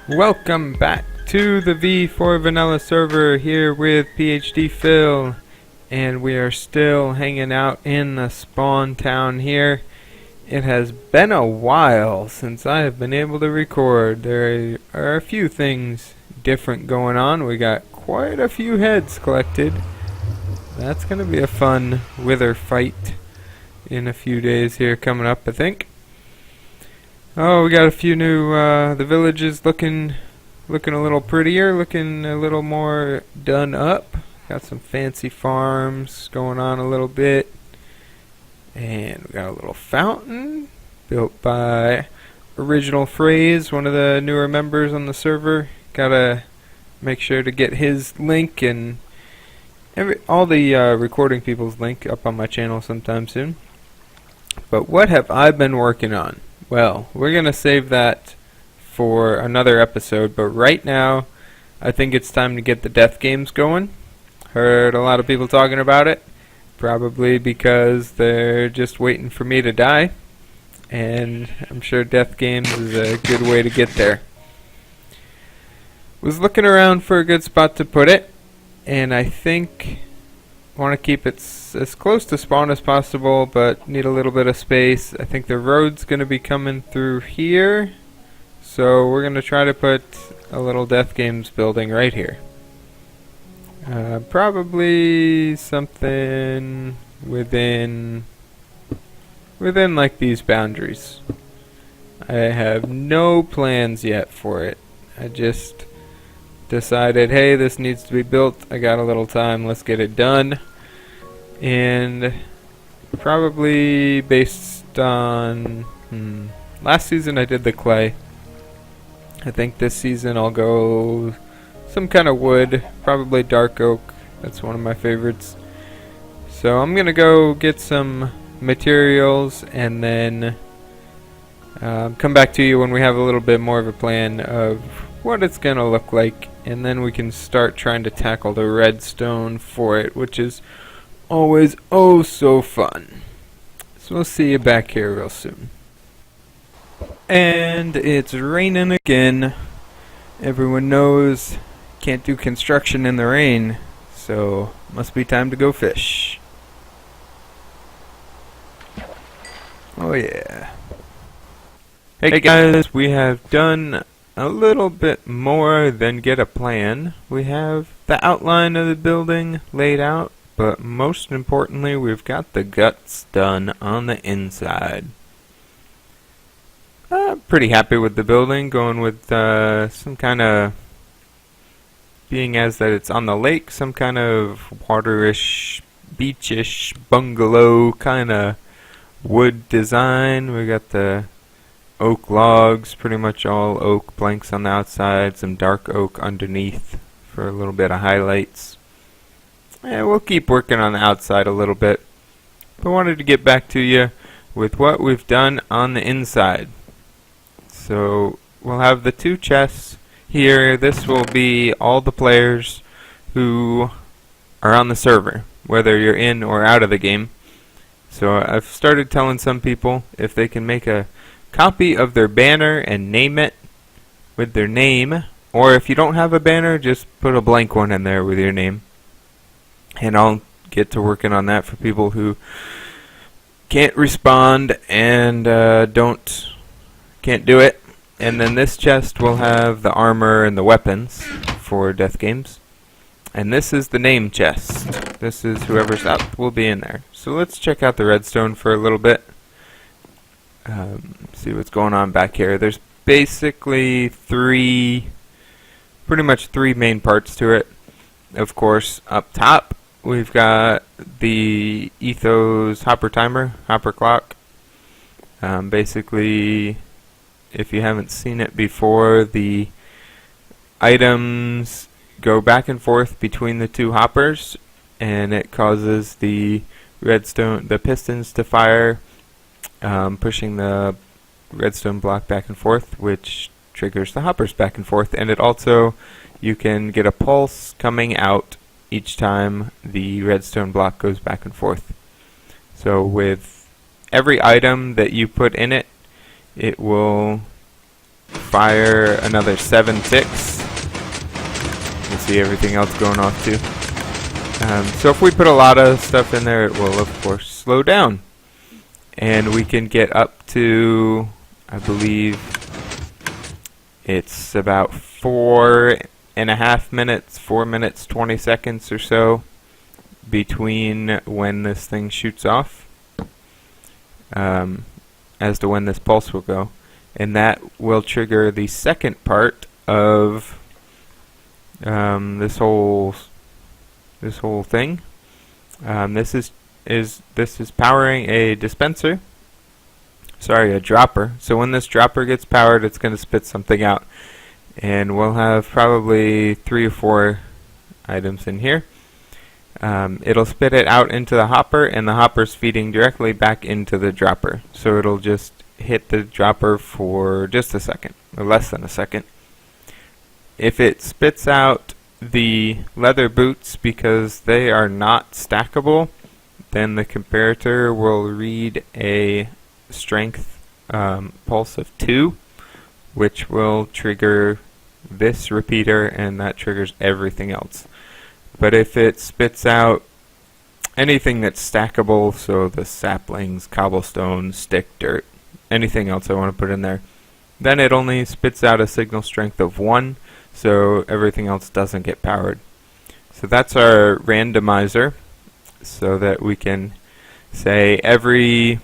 Welcome back to the V4 Vanilla server here with PhD Phil, and we are still hanging out in the spawn town here. It has been a while since I have been able to record. There are a few things different going on. We got quite a few heads collected. That's going to be a fun wither fight in a few days here coming up, I think. Oh, we got a few new, the village is looking a little prettier, looking a little more done up. Got some fancy farms going on a little bit. And we got a little fountain built by Original Phrase, one of the newer members on the server. Gotta make sure to get his link and all the recording people's link up on my channel sometime soon. But what have I been working on? Well, we're going to save that for another episode, but right now I think it's time to get the death games going. Heard a lot of people talking about it, probably because they're just waiting for me to die, and I'm sure death games is a good way to get there. Was looking around for a good spot to put it, and I think I want to keep it as close to spawn as possible, but need a little bit of space. I think the road's going to be coming through here, so we're going to try to put a little Death Games building right here. Probably something within like these boundaries. I have no plans yet for it. I just decided, hey, this needs to be built. I got a little time, let's get it done. And probably based on last season I did the clay. I think this season I'll go some kind of wood, probably dark oak. That's one of my favorites. So I'm gonna go get some materials and then come back to you when we have a little bit more of a plan of what it's gonna look like, and then we can start trying to tackle the redstone for it, which is always oh so fun. So we'll see you back here real soon. And it's raining again. Everyone knows can't do construction in the rain, so must be time to go fish. Oh yeah. Hey guys, we have done a little bit more than get a plan. We have the outline of the building laid out, but most importantly we've got the guts done on the inside. Pretty happy with the building, going with some kind of, being as that it's on the lake, some kind of waterish, beachish, bungalow kind of wood design. We got the oak logs, pretty much all oak planks on the outside, some dark oak underneath for a little bit of highlights. And we'll keep working on the outside a little bit. But I wanted to get back to you with what we've done on the inside. So we'll have the two chests here. This will be all the players who are on the server, whether you're in or out of the game. So I've started telling some people if they can make a copy of their banner and name it with their name, or if you don't have a banner, just put a blank one in there with your name. And I'll get to working on that for people who can't respond and can't do it. And then this chest will have the armor and the weapons for death games. And this is the name chest. This is whoever's up will be in there. So let's check out the redstone for a little bit. See what's going on back here. There's basically pretty much three main parts to it. Of course, up top we've got the Ethos hopper timer, hopper clock. Basically, if you haven't seen it before, the items go back and forth between the two hoppers, and it causes the pistons to fire, pushing the redstone block back and forth, which triggers the hoppers back and forth. And it also, you can get a pulse coming out each time the redstone block goes back and forth. So with every item that you put in it, it will fire another 7 ticks. You see everything else going off too. So if we put a lot of stuff in there, it will of course slow down. And we can get up to, I believe, it's about 4.5 minutes, 4 minutes, 20 seconds or so between when this thing shoots off as to when this pulse will go. And that will trigger the second part of this whole thing. This is powering a dispenser. Sorry, a dropper. So when this dropper gets powered, it's going to spit something out, and we'll have probably 3 or 4 items in here. It'll spit it out into the hopper, and the hopper's feeding directly back into the dropper. So it'll just hit the dropper for just a second, or less than a second. If it spits out the leather boots because they are not stackable, then the comparator will read a strength pulse of 2, which will trigger this repeater, and that triggers everything else. But if it spits out anything that's stackable, so the saplings, cobblestone, stick, dirt, anything else I want to put in there, then it only spits out a signal strength of 1, so everything else doesn't get powered. So that's our randomizer, so that we can say every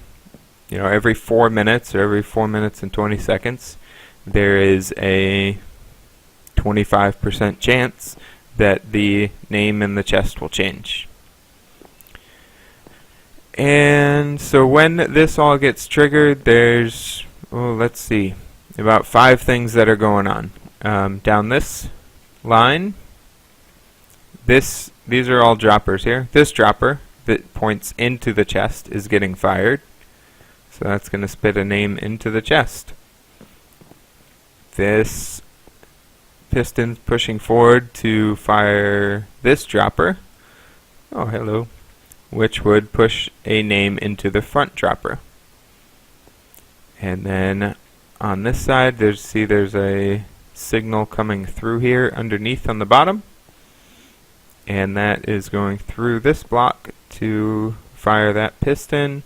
4 minutes, or every 4 minutes and 20 seconds, there is a 25% chance that the name in the chest will change. And so when this all gets triggered, there's, let's see, about 5 things that are going on. Down this line, these are all droppers here. This dropper that points into the chest is getting fired, so that's going to spit a name into the chest. This piston's pushing forward to fire this dropper, oh hello, which would push a name into the front dropper. And then on this side, there's a signal coming through here underneath on the bottom, and that is going through this block to fire that piston,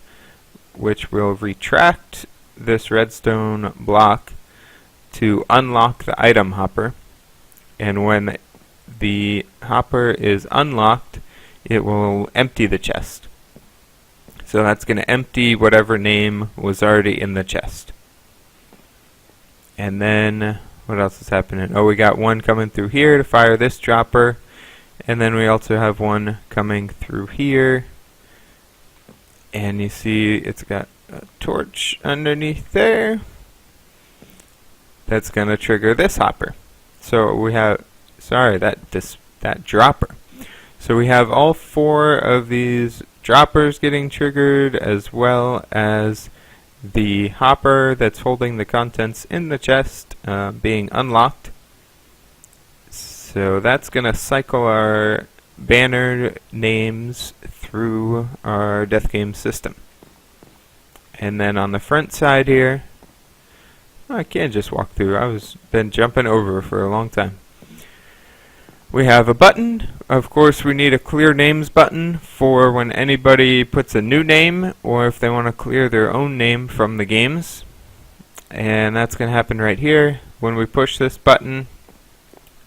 which will retract this redstone block to unlock the item hopper. And when the hopper is unlocked, it will empty the chest. So that's going to empty whatever name was already in the chest. And then what else is happening? Oh, we got one coming through here to fire this dropper, and then we also have one coming through here, and you see it's got a torch underneath there. That's going to trigger this hopper. So we have, that dropper. So we have all 4 of these droppers getting triggered, as well as the hopper that's holding the contents in the chest being unlocked. So that's going to cycle our banner names through our death game system. And then on the front side here, I can't just walk through. Been jumping over for a long time. We have a button. Of course, we need a clear names button for when anybody puts a new name, or if they want to clear their own name from the games. And that's going to happen right here. When we push this button,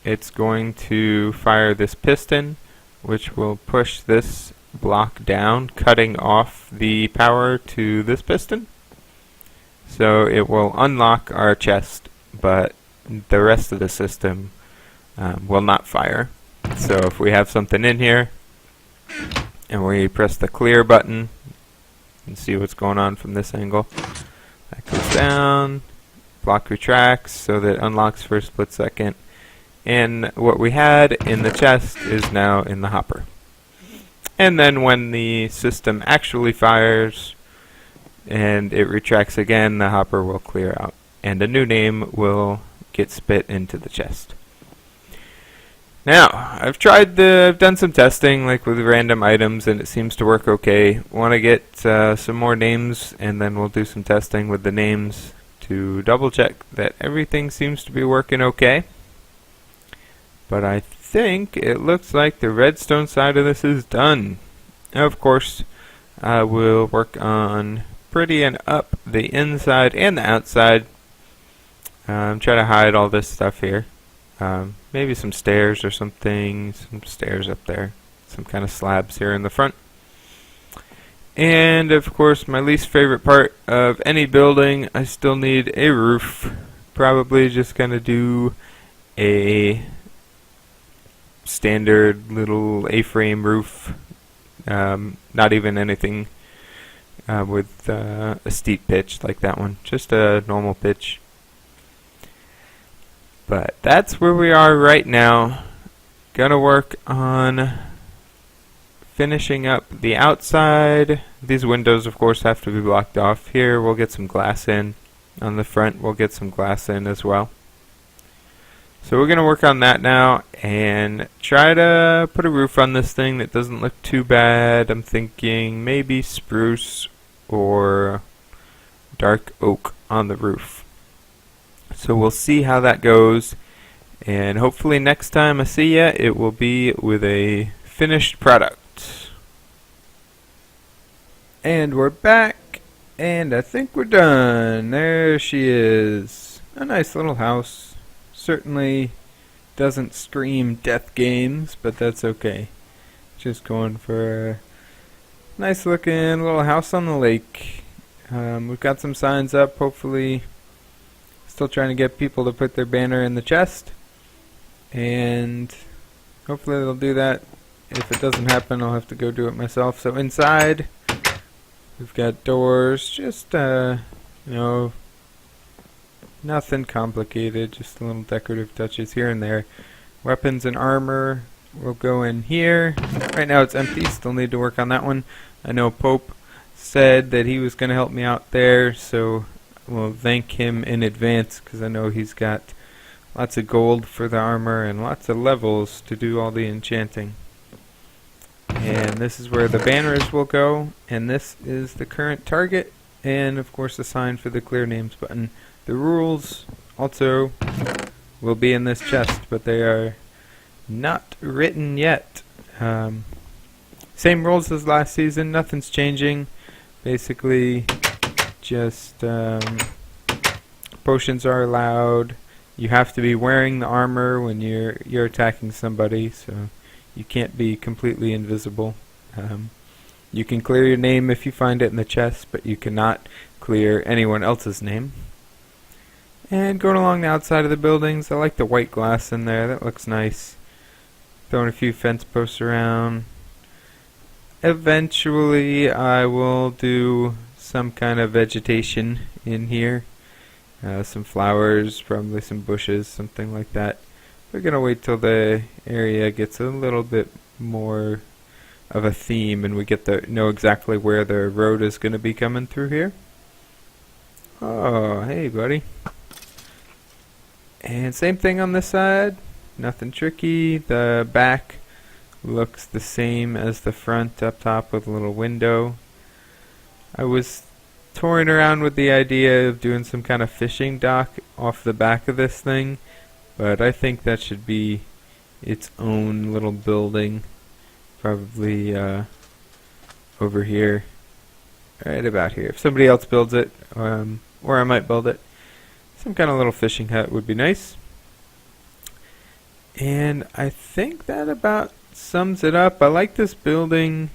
it's going to fire this piston, which will push this block down, cutting off the power to this piston. So it will unlock our chest, but the rest of the system will not fire. So if we have something in here and we press the clear button, and see what's going on from this angle. That goes down, block retracts, so that it unlocks for a split second, and what we had in the chest is now in the hopper. And then when the system actually fires and it retracts again, the hopper will clear out, and a new name will get spit into the chest. Now, I've done some testing, like with random items, and it seems to work okay. Want to get some more names, and then we'll do some testing with the names to double check that everything seems to be working okay. But I think it looks like the redstone side of this is done. Now, of course, I will work on prettying up the inside and the outside. Try to hide all this stuff here. Maybe some stairs or something, some stairs up there, some kind of slabs here in the front. And of course, my least favorite part of any building, I still need a roof. Probably just gonna do a standard little A-frame roof. Not even anything with a steep pitch like that one, just a normal pitch. But that's where we are right now. Gonna work on finishing up the outside. These windows, of course, have to be blocked off. Here we'll get some glass in. On the front we'll get some glass in as well. So we're gonna work on that now and try to put a roof on this thing that doesn't look too bad. I'm thinking maybe spruce or dark oak on the roof. So we'll see how that goes, and hopefully next time I see ya, it will be with a finished product. And we're back, and I think we're done. There she is. A nice little house. Certainly doesn't scream death games, but that's okay. Just going for a nice looking little house on the lake. We've got some signs up, hopefully. Still trying to get people to put their banner in the chest, and hopefully they'll do that. If it doesn't happen, I'll have to go do it myself. So inside, we've got doors, just you know, nothing complicated, just little decorative touches here and there. Weapons and armor will go in here. Right now it's empty, still need to work on that one. I know Pope said that he was going to help me out there, so we'll thank him in advance, because I know he's got lots of gold for the armor and lots of levels to do all the enchanting. And this is where the banners will go, and this is the current target, and of course the sign for the clear names button. The rules also will be in this chest, but they are not written yet. Same rules as last season, nothing's changing. Basically, just potions are allowed. You have to be wearing the armor when you're attacking somebody, so you can't be completely invisible. You can clear your name if you find it in the chest, but you cannot clear anyone else's name. And going along the outside of the buildings, I like the white glass in there. That looks nice. Throwing a few fence posts around. Eventually, I will do some kind of vegetation in here. Some flowers, probably some bushes, something like that. We're going to wait till the area gets a little bit more of a theme and we get to know exactly where the road is going to be coming through here. Oh, hey buddy. And same thing on this side. Nothing tricky. The back looks the same as the front up top with a little window. I was toying around with the idea of doing some kind of fishing dock off the back of this thing, but I think that should be its own little building, probably over here, right about here. If somebody else builds it, or I might build it, some kind of little fishing hut would be nice. And I think that about sums it up. I like this building.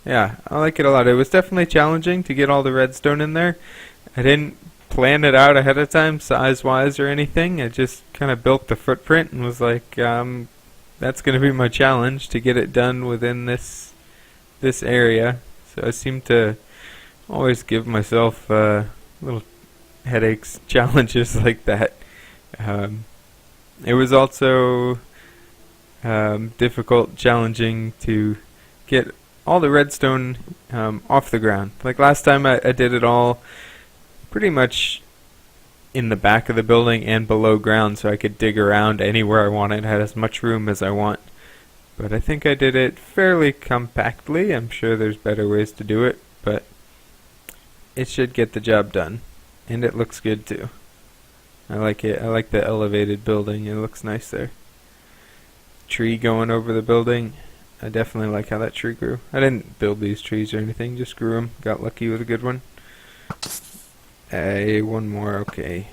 Yeah, I like it a lot. It was definitely challenging to get all the redstone in there. I didn't plan it out ahead of time, size-wise or anything. I just kind of built the footprint and was like, that's going to be my challenge, to get it done within this area. So I seem to always give myself little headaches, challenges like that. It was also difficult, challenging to get all the redstone off the ground. Like last time I did it all pretty much in the back of the building and below ground, so I could dig around anywhere I wanted, had as much room as I want. But I think I did it fairly compactly. I'm sure there's better ways to do it, but it should get the job done. and it looks good too. I like it. I like the elevated building. It looks nice there. Tree going over the building. I definitely like how that tree grew. I didn't build these trees or anything, just grew them. Got lucky with a good one. Hey, one more, okay.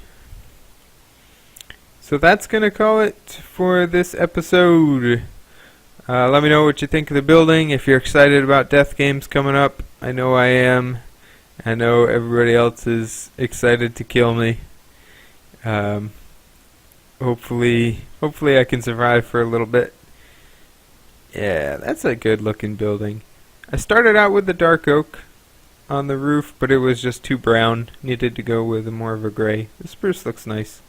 So that's going to call it for this episode. Let me know what you think of the building. If you're excited about death games coming up, I know I am. I know everybody else is excited to kill me. Hopefully I can survive for a little bit. Yeah, that's a good looking building. I started out with the dark oak on the roof, but it was just too brown. Needed to go with more of a gray. The spruce looks nice.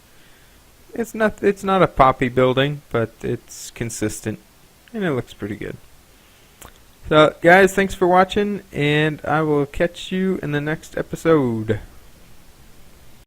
It's not a poppy building, but it's consistent and it looks pretty good. So guys, thanks for watching, and I will catch you in the next episode.